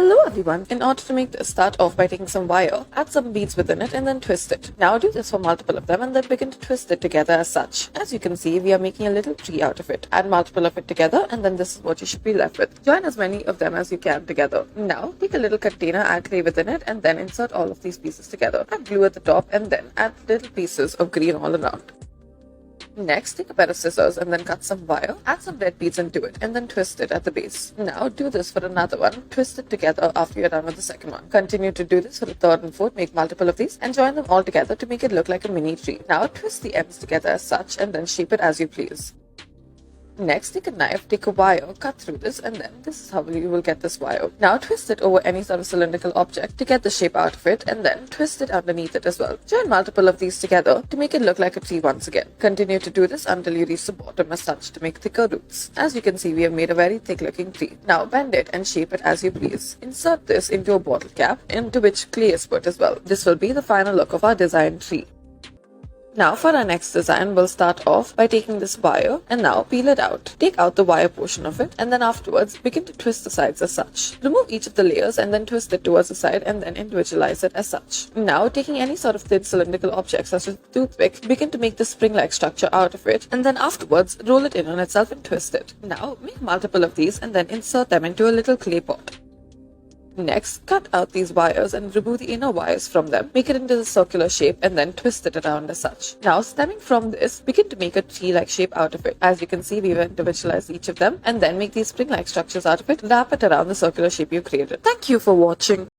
Hello everyone. In order to make this, start off by taking some wire, add some beads within it and then twist it. Now do this for multiple of them and then begin to twist it together as such. As you can see, we are making a little tree out of it. Add multiple of it together and then this is what you should be left with. Join as many of them as you can together. Now take a little container, add clay within it and then insert all of these pieces together. Add glue at the top and then add little pieces of green all around. Next, take a pair of scissors and then cut some wire, add some red beads into it and then twist it at the base. Now do this for another one, twist it together after you're done with the second one. Continue to do this for the third and fourth, make multiple of these and join them all together to make it look like a mini tree. Now twist the ends together as such and then shape it as you please. Next, take a knife, take a wire, cut through this and then this is how you will get this wire. Now twist it over any sort of cylindrical object to get the shape out of it and then twist it underneath it as well. Join multiple of these together to make it look like a tree once again. Continue to do this until you reach the bottom as such to make thicker roots. As you can see, we have made a very thick looking tree. Now bend it and shape it as you please. Insert this into a bottle cap into which clay is put as well. This will be the final look of our design tree. Now for our next design, we'll start off by taking this wire and now peel it out. Take out the wire portion of it and then afterwards begin to twist the sides as such. Remove each of the layers and then twist it towards the side and then individualize it as such. Now taking any sort of thin cylindrical object such as a toothpick, begin to make the spring-like structure out of it and then afterwards roll it in on itself and twist it. Now make multiple of these and then insert them into a little clay pot. Next, cut out these wires and remove the inner wires from them, make it into the circular shape and then twist it around as such. Now, stemming from this, begin to make a tree-like shape out of it. As you can see, we've individualized each of them and then make these spring-like structures out of it, wrap it around the circular shape you created. Thank you for watching.